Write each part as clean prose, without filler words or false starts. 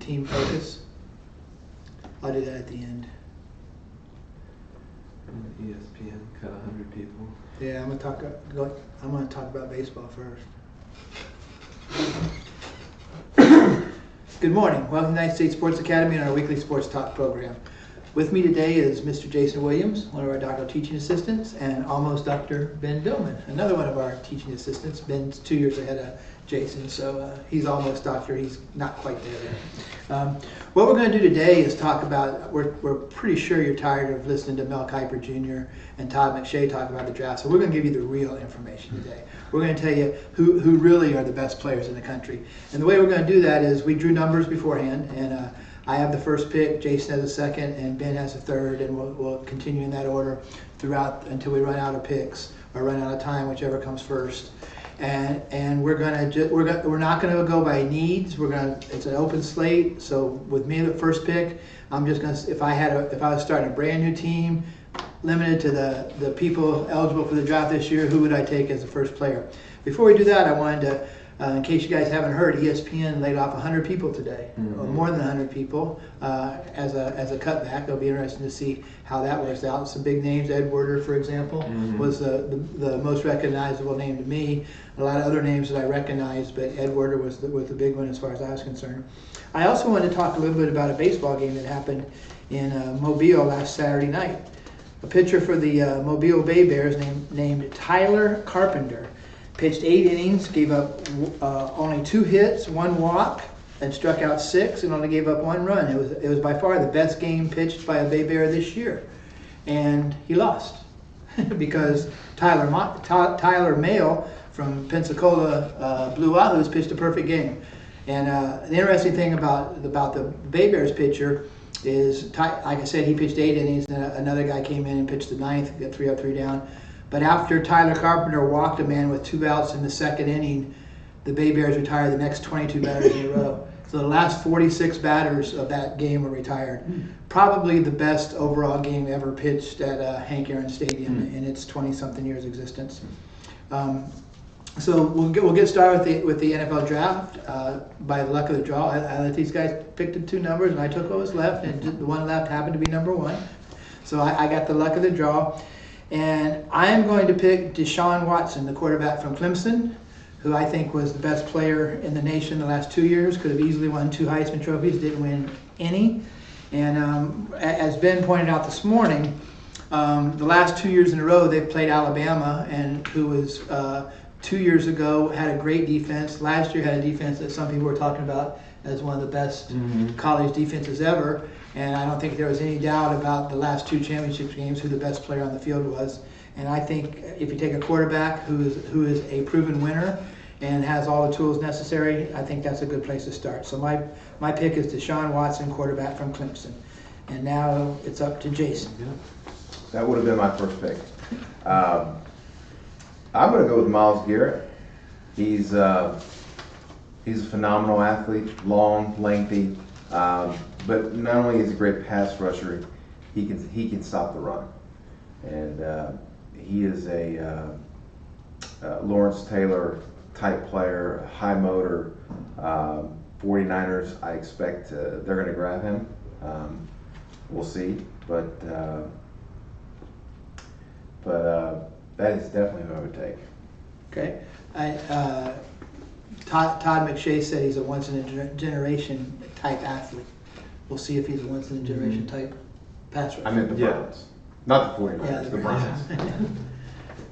team focus. I'll do that at the end. ESPN cut 100 people. Yeah, I'm gonna talk about baseball first. Good morning. Welcome to United States Sports Academy and our weekly sports talk program. With me today is Mr. Jason Williams, one of our doctoral teaching assistants, and almost Dr. Ben Billman, another one of our teaching assistants. Ben's 2 years ahead of Jason, so he's almost doctor. He's not quite there yet. What we're going to do today is talk about, we're pretty sure you're tired of listening to Mel Kiper Jr. and Todd McShay talk about the draft, so we're going to give you the real information today. We're going to tell you who really are the best players in the country. And the way we're going to do that is we drew numbers beforehand, and I have the first pick, Jason has the second, and Ben has the third, and we'll continue in that order throughout until we run out of picks or run out of time, whichever comes first. And we're not gonna go by needs. It's an open slate. So with me the first pick, I'm just gonna, if I was starting a brand new team, limited to the people eligible for the draft this year, who would I take as the first player? Before we do that, I wanted to, in case you guys haven't heard, ESPN laid off 100 people today, or more than 100 people, as a cutback. It'll be interesting to see how that works out. Some big names, Ed Werder, for example, was the most recognizable name to me. A lot of other names that I recognized, but Ed Werder was the big one as far as I was concerned. I also wanted to talk a little bit about a baseball game that happened in Mobile last Saturday night. A pitcher for the Mobile Bay Bears named Tyler Carpenter pitched 8 innings, gave up only 2 hits, 1 walk, and struck out 6, and only gave up 1 run. It was by far the best game pitched by a Bay Bear this year, and he lost because Tyler Mayle from Pensacola Blue Wahoos pitched a perfect game. And the interesting thing about the Bay Bears pitcher is, like I said, he pitched 8 innings, and another guy came in and pitched the 9th, got 3 up, 3 down. But after Tyler Carpenter walked a man with 2 outs in the 2nd inning, the Bay Bears retired the next 22 batters in a row. So the last 46 batters of that game were retired. Probably the best overall game ever pitched at Hank Aaron Stadium in its 20-something years existence. So we'll get started with the NFL draft by the luck of the draw. I let these guys pick the 2 numbers, and I took what was left, and the one left happened to be number 1. So I got the luck of the draw. And I am going to pick Deshaun Watson, the quarterback from Clemson, who I think was the best player in the nation the last 2 years. Could have easily won 2 Heisman trophies, didn't win any. And as Ben pointed out this morning, the last 2 years in a row they've played Alabama, and who was 2 years ago had a great defense. Last year had a defense that some people were talking about as one of the best college defenses ever. And I don't think there was any doubt about the last 2 championship games who the best player on the field was. And I think if you take a quarterback who is a proven winner and has all the tools necessary, I think that's a good place to start. So my pick is Deshaun Watson, quarterback from Clemson. And now it's up to Jason. That would have been my first pick. I'm going to go with Myles Garrett. He's a phenomenal athlete, long, lengthy. But not only is he a great pass rusher, he can stop the run, and he is a Lawrence Taylor type player, high motor. 49ers, I expect they're going to grab him. We'll see, but that is definitely who I would take. Okay, Todd McShay said he's a once-in-a-generation type athlete. We'll see if he's a once-in-a-generation type pass rusher. I meant the Browns, not the 49ers, Yeah, the Browns.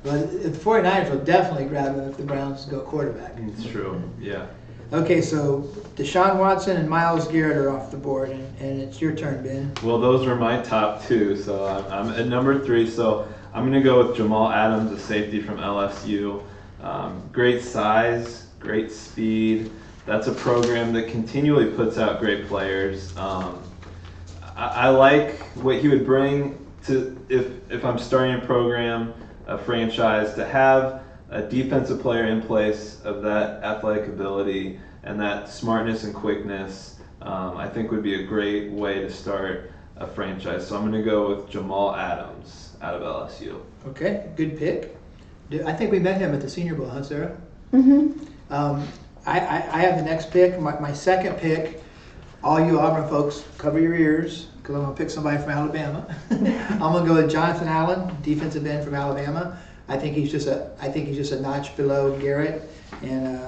But the 49ers will definitely grab him if the Browns go quarterback. It's true, yeah. Okay, so Deshaun Watson and Myles Garrett are off the board, and it's your turn, Ben. Well, those were my top 2, so I'm at number 3. So I'm going to go with Jamal Adams, a safety from LSU. Great size, great speed. That's a program that continually puts out great players. I like what he would bring to, if I'm starting a program, a franchise, to have a defensive player in place of that athletic ability and that smartness and quickness. I think would be a great way to start a franchise. So I'm going to go with Jamal Adams out of LSU. Okay, good pick. I think we met him at the Senior Bowl, huh, Sarah? Mm-hmm. I have the next pick. My second pick all you Auburn folks, cover your ears, because I'm going to pick somebody from Alabama. I'm going to go with Jonathan Allen, defensive end from Alabama. I think he's just a notch below Garrett, and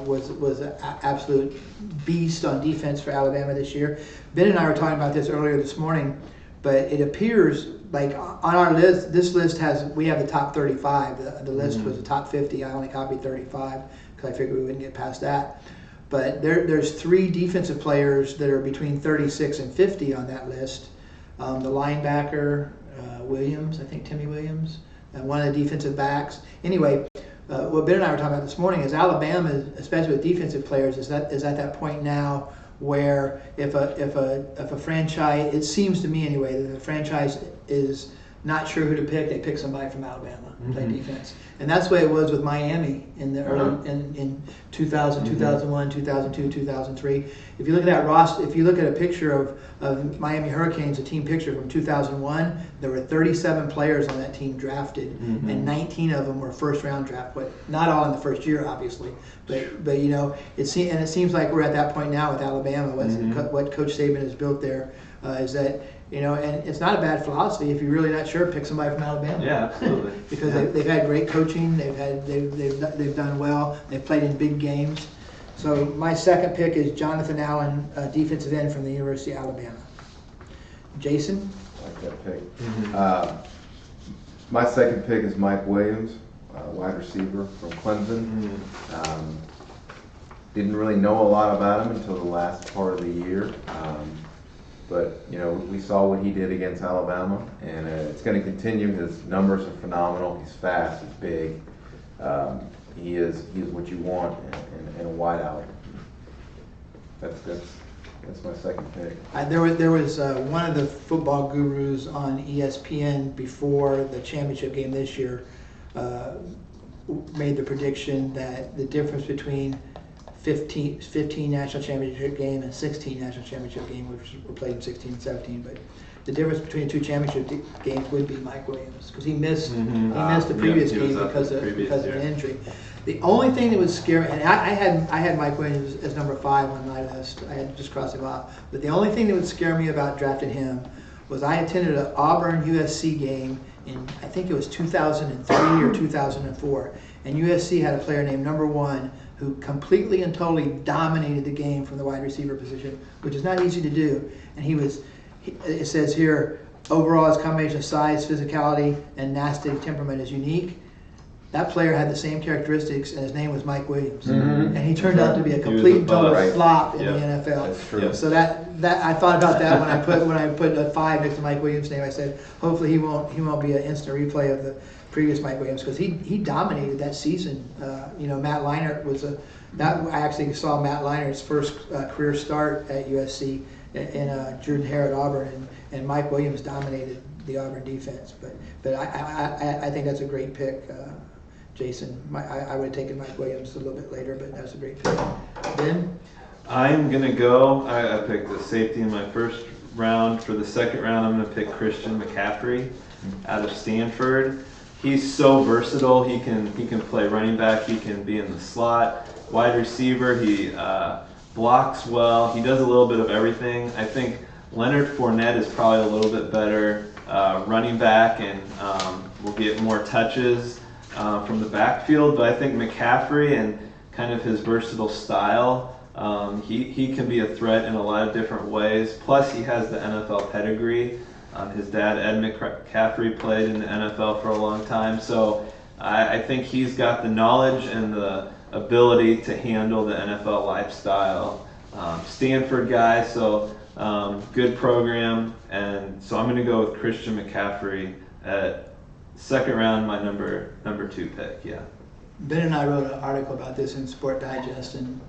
was an absolute beast on defense for Alabama this year. Ben and I were talking about this earlier this morning, but it appears like on our list, this list we have the top 35. The list was the top 50. I only copied 35 because I figured we wouldn't get past that. But there's 3 defensive players that are between 36 and 50 on that list. The linebacker, Williams, I think Timmy Williams, and one of the defensive backs. Anyway, what Ben and I were talking about this morning is Alabama, especially with defensive players, is at that point now where if a franchise, it seems to me anyway, that the franchise is not sure who to pick, they pick somebody from Alabama to play defense. And that's the way it was with Miami in the early in 2000, 2001, 2002, 2003. If you look at that roster, if you look at a picture of Miami Hurricanes, a team picture from 2001, there were 37 players on that team drafted, and 19 of them were first-round draft, but not all in the first year, obviously. But you know, it seems like we're at that point now with Alabama. What Coach Saban has built there is that. You know, and it's not a bad philosophy. If you're really not sure, pick somebody from Alabama. Yeah, absolutely. Because they've had great coaching. They've done well. They've played in big games. So my second pick is Jonathan Allen, defensive end from the University of Alabama. Jason? I like that pick. My second pick is Mike Williams, wide receiver from Clemson. Didn't really know a lot about him until the last part of the year. But, you know, we saw what he did against Alabama, and it's going to continue. His numbers are phenomenal. He's fast. He's big. He is what you want in a wideout. That's my second pick. There was one of the football gurus on ESPN before the championship game this year made the prediction that the difference between 15 national championship game and 16 national championship game, which were played in 16 and 17, but the difference between the 2 championship games would be Mike Williams, because he missed the previous game because of an injury. The only thing that would scare me, and I had Mike Williams as number 5 on my list. I had to just cross him off. But the only thing that would scare me about drafting him was I attended an Auburn USC game in, I think it was 2003 or 2004, and USC had a player named number 1 who completely and totally dominated the game from the wide receiver position, which is not easy to do. And it says here, overall his combination of size, physicality, and nasty temperament is unique. That player had the same characteristics, and his name was Mike Williams. And he turned out to be a complete and total flop in the NFL. That's true. So that I thought about that when I put a 5 next to Mike Williams' name. I said, hopefully he won't be an instant replay of the previous Mike Williams, because he dominated that season. You know, Matt Leinart I actually saw Matt Leinert's first career start at USC in Jordan Hare at Auburn, and Mike Williams dominated the Auburn defense. But I think that's a great pick, Jason. I would have taken Mike Williams a little bit later, but that's a great pick. Ben? I'm going to go, I picked a safety in my first round. For the second round, I'm going to pick Christian McCaffrey out of Stanford. He's so versatile. He can play running back. He can be in the slot. Wide receiver. He blocks well. He does a little bit of everything. I think Leonard Fournette is probably a little bit better running back and will get more touches from the backfield. But I think McCaffrey and kind of his versatile style, he can be a threat in a lot of different ways. Plus, he has the NFL pedigree. His dad, Ed McCaffrey, played in the NFL for a long time. So I think he's got the knowledge and the ability to handle the NFL lifestyle. Stanford guy, so good program. And so I'm going to go with Christian McCaffrey at second round, my number 2 pick, yeah. Ben and I wrote an article about this in Sport Digest, and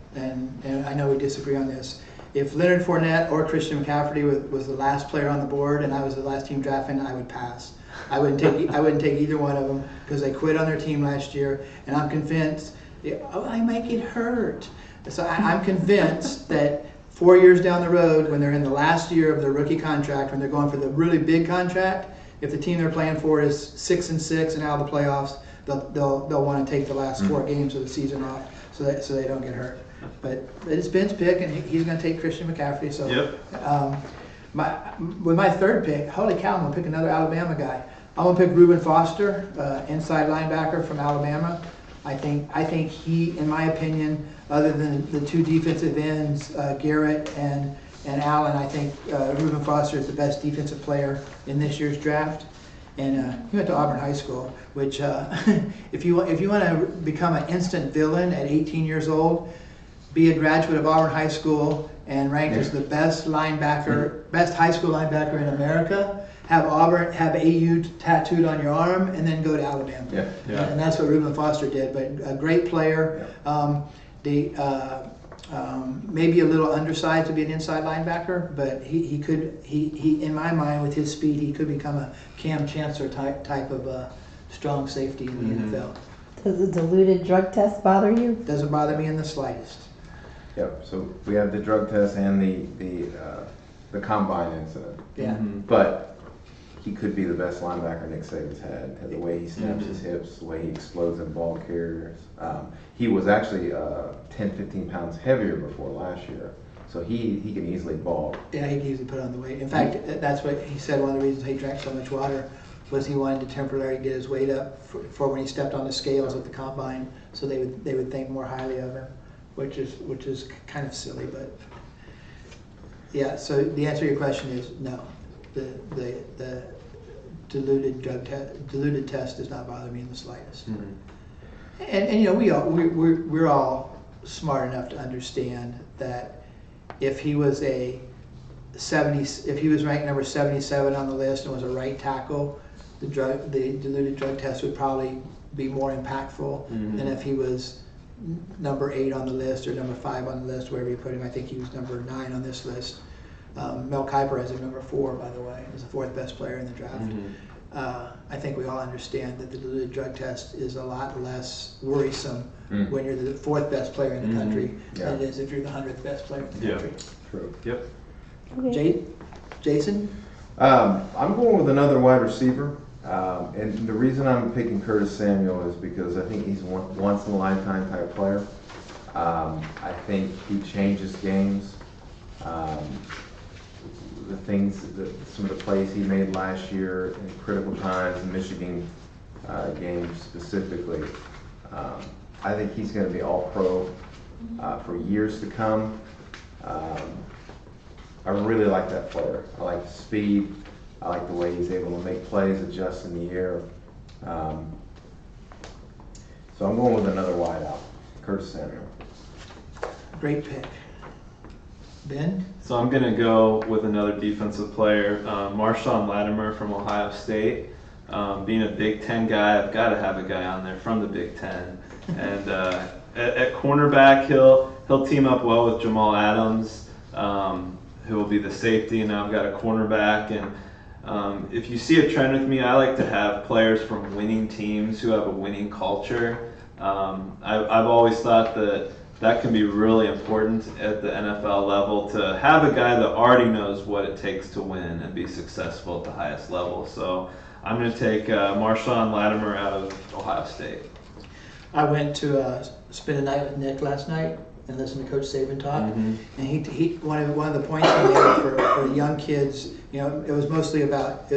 I know we disagree on this. If Leonard Fournette or Christian McCaffrey was the last player on the board and I was the last team drafting, I would pass. I wouldn't take either one of them because they quit on their team last year, and I'm convinced I might get hurt. So I'm convinced that 4 years down the road, when they're in the last year of their rookie contract, when they're going for the really big contract, if the team they're playing for is 6-6 and out of the playoffs, they'll want to take the last 4 games of the season off so they don't get hurt. But it's Ben's pick, and he's going to take Christian McCaffrey. So, Yep. with my third pick, holy cow, I'm going to pick another Alabama guy. I'm going to pick Reuben Foster, inside linebacker from Alabama. I think he, in my opinion, other than the two defensive ends, Garrett and Allen, I think Reuben Foster is the best defensive player in this year's draft. And he went to Auburn High School, which if you want to become an instant villain at 18 years old, be a graduate of Auburn High School and ranked as the best linebacker, best high school linebacker in America. Have AU tattooed on your arm, and then go to Alabama. Yeah. And that's what Reuben Foster did. But a great player. Maybe a little undersized to be an inside linebacker, but he could in my mind, with his speed, he could become a Cam Chancellor type of strong safety in the NFL. Does the diluted drug test bother you? Doesn't bother me in the slightest. Yep. So we have the drug test and the combine incident. Yeah. But he could be the best linebacker Nick Saban's had. The way he snaps his hips, the way he explodes in ball carriers. He was actually 10, 15 pounds heavier before last year, so he can easily ball. Yeah, he can easily put on the weight. In fact, that's what he said. One of the reasons he drank so much water was he wanted to temporarily get his weight up for when he stepped on the scales at the combine, so they would think more highly of him, which is kind of silly, but yeah. So the answer to your question is no. The diluted test does not bother me in the slightest. And you know, we're all smart enough to understand that if he was if he was ranked number 77 on the list and was a right tackle, the diluted drug test would probably be more impactful than if he was number 8 on the list or number 5 on the list, wherever you put him. I think he was number 9 on this list. Mel Kiper has him number 4, by the way. He's the 4th best player in the draft. I think we all understand that the diluted drug test is a lot less worrisome when you're the 4th best player in the country than it is if you're the 100th best player in the country. True. Yep. Okay. Jason? I'm going with another wide receiver. And the reason I'm picking Curtis Samuel is because I think he's a once-in-a-lifetime type player. I think he changes games. Some of the plays he made last year in critical times, the Michigan game specifically, I think he's going to be all-pro for years to come. I really like that player. I like the speed. I like the way he's able to make plays, adjust in the air. So I'm going with another wideout, Curtis Samuel. Great pick. Ben? So I'm going to go with another defensive player, Marshawn Latimer from Ohio State. Being a Big Ten guy, I've got to have a guy on there from the Big Ten. And at cornerback, he'll team up well with Jamal Adams, who will be the safety, and now I've got a cornerback. And if you see a trend with me, I like to have players from winning teams who have a winning culture. I've always thought that can be really important at the NFL level, to have a guy that already knows what it takes to win and be successful at the highest level. So I'm going to take Marshawn Latimer out of Ohio State. I went to spend a night with Nick last night and listened to Coach Saban talk. And he one of the points he made for young kids, you know, it was mostly about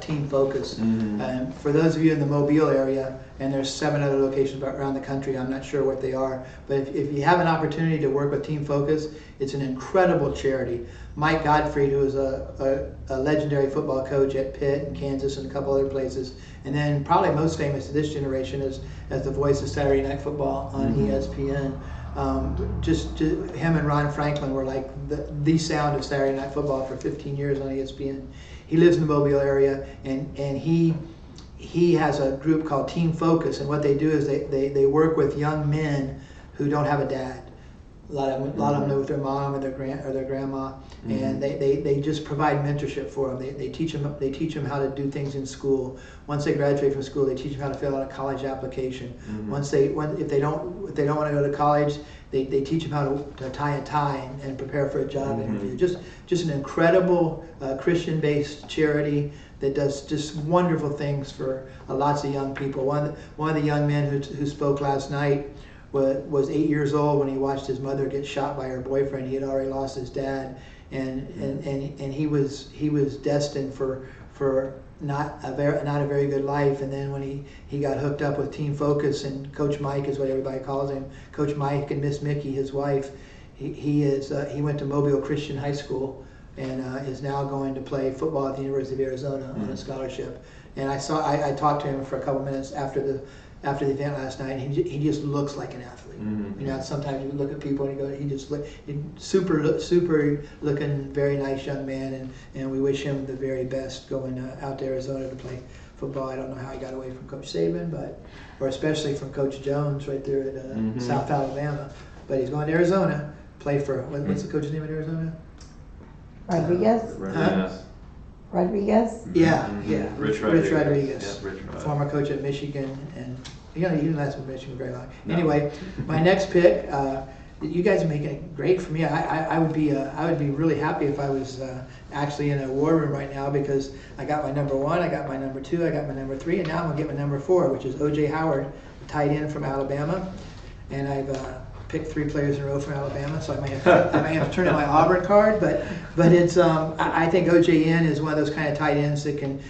team focus. And for those of you in the Mobile area, and there's 7 other locations around the country, I'm not sure what they are, but if you have an opportunity to work with Team Focus, it's an incredible charity. Mike Gottfried, who was a legendary football coach at Pitt and Kansas and a couple other places, and then probably most famous to this generation as the voice of Saturday Night Football on ESPN. Just him and Ron Franklin were like the sound of Saturday Night Football for 15 years on ESPN. He lives in the Mobile area, and he has a group called Team Focus, and what they do is they work with young men who don't have a dad. A lot of them live with their mom or their grandma, and they just provide mentorship for them. They teach them how to do things in school. Once they graduate from school, they teach them how to fill out a college application. If they don't want to go to college, they teach them how to tie a tie and prepare for a job interview. Just an incredible Christian-based charity that does just wonderful things for lots of young people. One of the young men who spoke last night was 8 years old when he watched his mother get shot by her boyfriend. He had already lost his dad, and he was destined for not a very good life. And then when he got hooked up with Team Focus, and Coach Mike is what everybody calls him, Coach Mike and Miss Mickey, his wife, he went to Mobile Christian High School and is now going to play football at the University of Arizona on a scholarship. And I talked to him for a couple minutes after the event last night, and he just looks like an athlete. Mm-hmm. You know, sometimes you look at people and you go, he just super looking, very nice young man, and we wish him the very best going out to Arizona to play football. I don't know how he got away from Coach Saban, or especially from Coach Jones right there at South Alabama. But he's going to Arizona, play for, what's the coach's name at Arizona? Rodriguez? Yes. Rodriguez? Yeah. Rich Rodriguez. Yeah, Rich Rodriguez. Former coach at Michigan, and he didn't last with Michigan very long. No. Anyway, my next pick, you guys are making it great for me. I would be really happy if I was actually in a war room right now, because I got my number 1, I got my number 2, I got my number 3, and now I'm gonna get my number 4, which is O.J. Howard, tight end from Alabama, and I've picked 3 players in a row from Alabama, so I might have to turn in my Auburn card, but it's I think OJN is one of those kind of tight ends that can.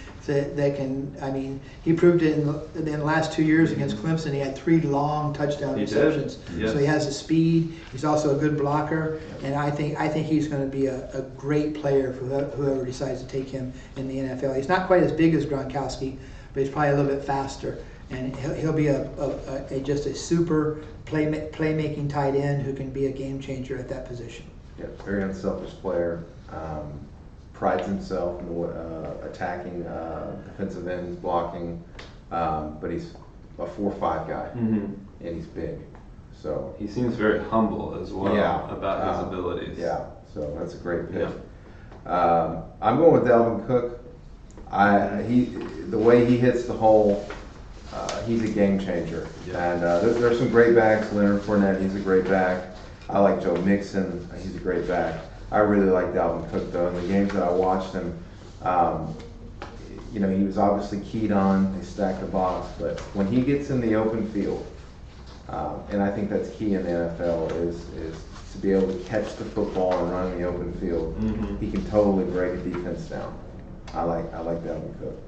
I mean, he proved it in the last 2 years against Clemson. He had 3 long touchdown receptions. Yes. So he has the speed. He's also a good blocker, and I think he's going to be a great player for whoever decides to take him in the NFL. He's not quite as big as Gronkowski, but he's probably a little bit faster, and he'll be just a super playmaking tight end who can be a game changer at that position. Yeah, very unselfish player. Prides himself in attacking defensive ends, blocking, but he's a 4-5 guy, and he's big. So he seems very humble as well about his abilities. Yeah, so that's a great pick. Yeah. I'm going with Dalvin Cook. The way he hits the hole, he's a game changer. Yeah. And there's some great backs. Leonard Fournette, he's a great back. I like Joe Mixon, he's a great back. I really like Dalvin Cook, though. In the games that I watched him, he was obviously keyed on. They stacked the box, but when he gets in the open field, and I think that's key in the NFL, is to be able to catch the football and run in the open field. He can totally break a defense down. I like Dalvin Cook.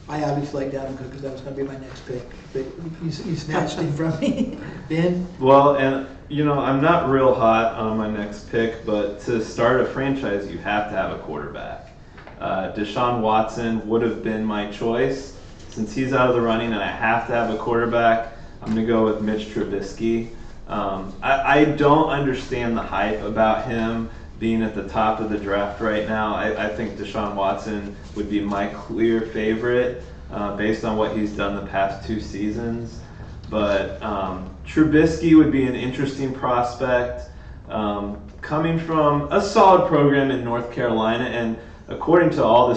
I obviously like Dalvin Cook because that was going to be my next pick, but you snatched him from me. Ben? Well, and I'm not real hot on my next pick, but to start a franchise, you have to have a quarterback. Deshaun Watson would have been my choice. Since he's out of the running and I have to have a quarterback, I'm going to go with Mitch Trubisky. I don't understand the hype about him being at the top of the draft right now. I think Deshaun Watson would be my clear favorite based on what he's done the past 2 seasons. But Trubisky would be an interesting prospect, coming from a solid program in North Carolina, and according to all the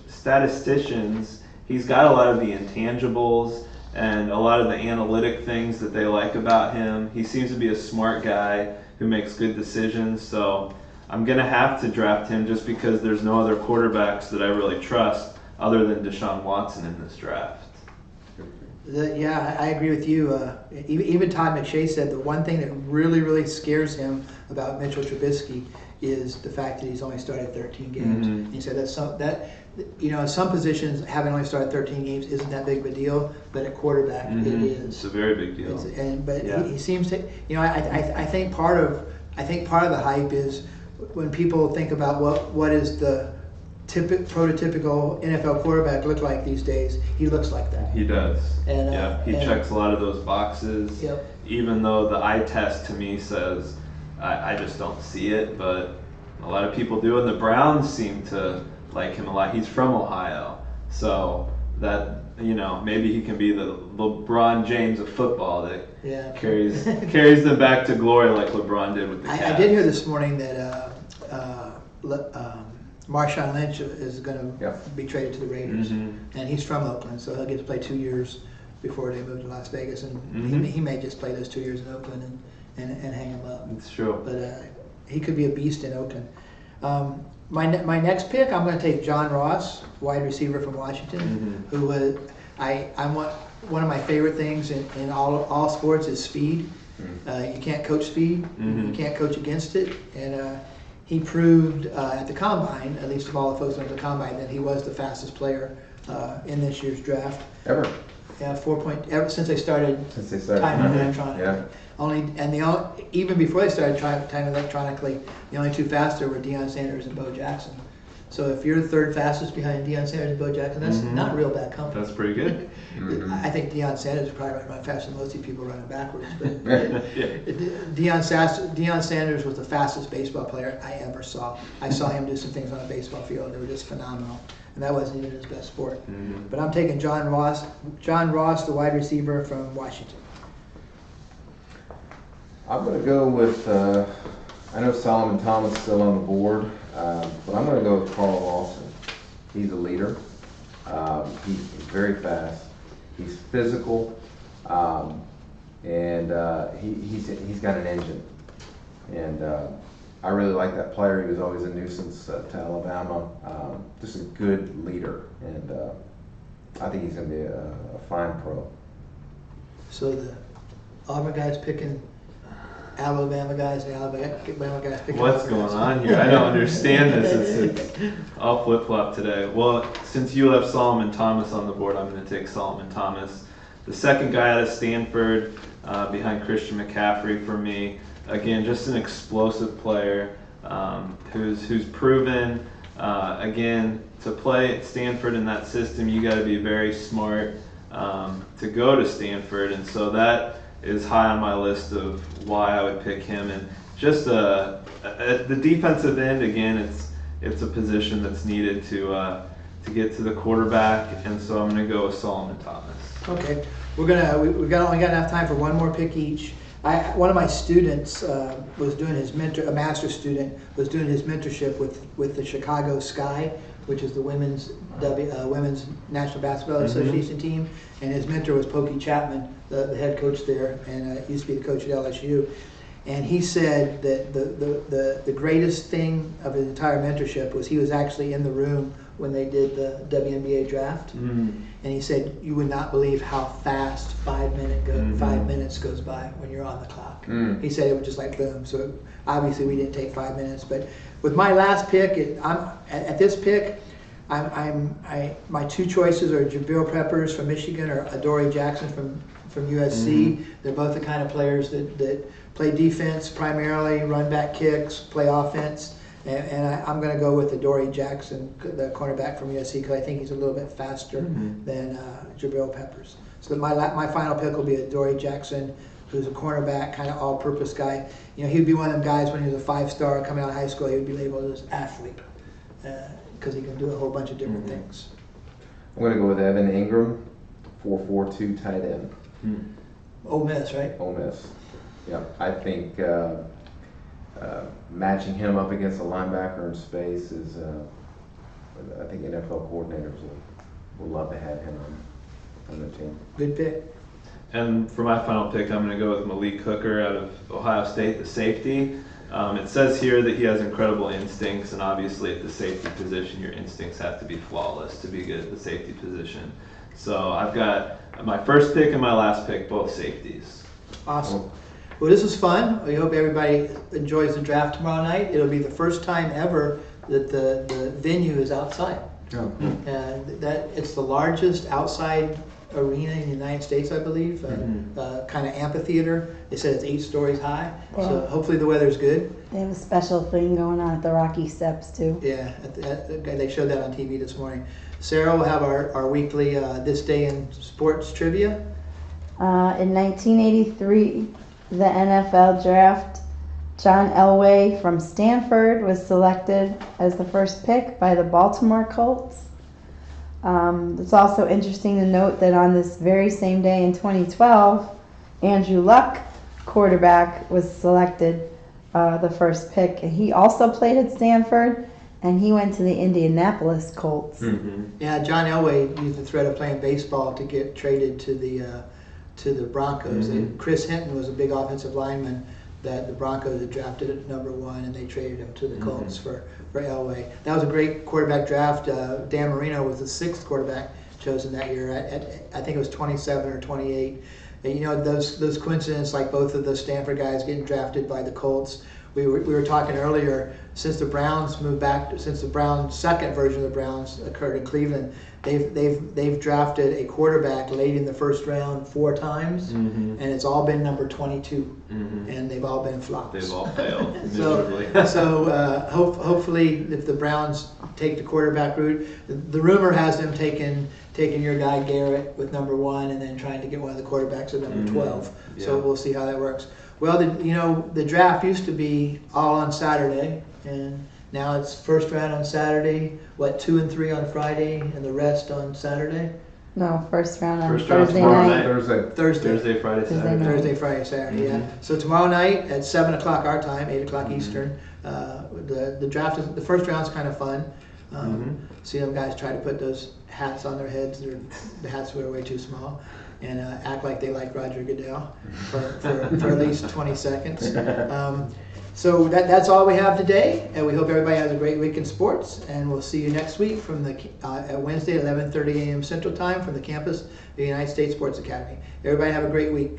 statisticians, he's got a lot of the intangibles and a lot of the analytic things that they like about him. He seems to be a smart guy who makes good decisions, so I'm going to have to draft him just because there's no other quarterbacks that I really trust other than Deshaun Watson in this draft. Yeah, I agree with you. Even Todd McShay said the one thing that really, really scares him about Mitchell Trubisky is the fact that he's only started 13 games. He said some positions having only started 13 games isn't that big of a deal, but at quarterback it is. It's a very big deal. He seems to. I think part of the hype is when people think about what is the prototypical NFL quarterback look like these days. He looks like that. He does. He checks a lot of those boxes. Yep. Even though the eye test to me says I just don't see it, but a lot of people do, and the Browns seem to like him a lot. He's from Ohio, so that maybe he can be the LeBron James of football that carries them back to glory like LeBron did with the Cavs. I did hear this morning that Marshawn Lynch is going to be traded to the Raiders, and he's from Oakland, so he'll get to play 2 years before they move to Las Vegas, and he may just play those 2 years in Oakland and hang him up. It's true. But he could be a beast in Oakland. My next pick, I'm going to take John Ross, wide receiver from Washington, who I want. one of my favorite things in all sports is speed. You can't coach speed. You can't coach against it. And he proved at the combine, at least of all the folks on the combine, that he was the fastest player in this year's draft. Ever. Yeah, ever since they started timing electronically. Yeah. Even before they started timing electronically, the only two faster were Deion Sanders and Bo Jackson. So if you're third fastest behind Deion Sanders and Bo Jackson, that's not real bad company. That's pretty good. I think Deion Sanders is probably run faster than most of these people running backwards. But Deion Sanders was the fastest baseball player I ever saw. I saw him do some things on a baseball field that were just phenomenal. And that wasn't even his best sport. But I'm taking John Ross, the wide receiver from Washington. I'm going to go with, I know Solomon Thomas is still on the board, but I'm going to go with Carl Lawson. He's a leader. He's very fast. He's physical, and he's got an engine. And I really like that player. He was always a nuisance to Alabama. Just a good leader, and I think he's going to be a fine pro. So the Auburn guys picking Alabama guys and Alabama guys picking What's Auburn going guys. on here? I don't understand this. It's all flip-flop today. Well, since you have Solomon Thomas on the board, I'm going to take Solomon Thomas. The second guy out of Stanford, behind Christian McCaffrey for me. Again, just an explosive player who's proven, again, to play at Stanford in that system, you got to be very smart to go to Stanford. And so that is high on my list of why I would pick him. And just at the defensive end, again, it's a position that's needed to get to the quarterback, and so I'm going to go with Solomon Thomas. Okay, we've only got enough time for one more pick each. One of my students was doing a master's student was doing his mentorship with the Chicago Sky, which is the women's National Basketball Association team, and his mentor was Pokey Chapman, the head coach there, and used to be the coach at LSU. And he said that the greatest thing of his entire mentorship was he was actually in the room when they did the WNBA draft. And he said, you would not believe how fast 5 minutes goes by when you're on the clock. He said it was just like boom. So obviously we didn't take 5 minutes, but with my last pick, at this pick, my two choices are Jabril Peppers from Michigan or Adoree Jackson from USC. They're both the kind of players that play defense primarily, run back kicks, play offense. And I'm going to go with Adoree Jackson, the cornerback from USC, because I think he's a little bit faster than Jabril Peppers. So my final pick will be Adoree Jackson, who's a cornerback, kind of all-purpose guy. You know, he'd be one of them guys when he was a 5-star coming out of high school. He would be labeled as athlete because he can do a whole bunch of different things. I'm going to go with Evan Ingram, 4.42 tight end. Ole Miss, right? Ole Miss. Yeah, I think matching him up against a linebacker in space is, I think NFL coordinators will love to have him on the team. Good pick. And for my final pick, I'm going to go with Malik Hooker out of Ohio State, the safety. It says here that he has incredible instincts, and obviously at the safety position, your instincts have to be flawless to be good at the safety position. So I've got my first pick and my last pick, both safeties. Awesome. Well, this was fun. We hope everybody enjoys the draft tomorrow night. It'll be the first time ever that the venue is outside. Oh. That it's the largest outside arena in the United States, I believe. Kind of amphitheater. They said it's 8 stories high. Yeah. So hopefully the weather's good. They have a special thing going on at the Rocky Steps too. Yeah, they showed that on TV this morning. Sarah will have our weekly This Day in Sports trivia. In 1983, the NFL draft, John Elway from Stanford was selected as the first pick by the Baltimore Colts. It's also interesting to note that on this very same day in 2012, Andrew Luck, quarterback, was selected the first pick. He also played at Stanford, and he went to the Indianapolis Colts. Yeah, John Elway used the threat of playing baseball to get traded to the Broncos. Chris Hinton was a big offensive lineman that the Broncos had drafted at number 1, and they traded him to the Colts for Elway. That was a great quarterback draft. Dan Marino was the 6th quarterback. chosen that year. I think it was 27 or 28. And you know, those coincidences, like both of the Stanford guys getting drafted by the Colts. We were talking earlier, since the Browns moved back, since the Browns, second version of the Browns occurred in Cleveland, they've drafted a quarterback late in the first round 4 times, and it's all been number 22, and they've all been flops. They've all failed miserably. Hopefully, if the Browns take the quarterback route, the rumor has them taking your guy Garrett with number 1, and then trying to get one of the quarterbacks at number 12. Yeah. So we'll see how that works. Well, the draft used to be all on Saturday, and now it's first round on Saturday, 2 and 3 on Friday, and the rest on Saturday? No, first round on First round Thursday tomorrow night. night. Thursday, Friday, Thursday Saturday. night. Thursday, Friday, Saturday, yeah. So tomorrow night at 7 o'clock our time, 8 o'clock Eastern, the draft is, the first round's kind of fun. See them guys try to put those hats on their heads, the hats were way too small, and act like they like Roger Goodell for at least 20 seconds. So that's all we have today, and we hope everybody has a great week in sports, and we'll see you next week from at Wednesday at 11:30 a.m. Central Time from the campus of the United States Sports Academy. Everybody have a great week.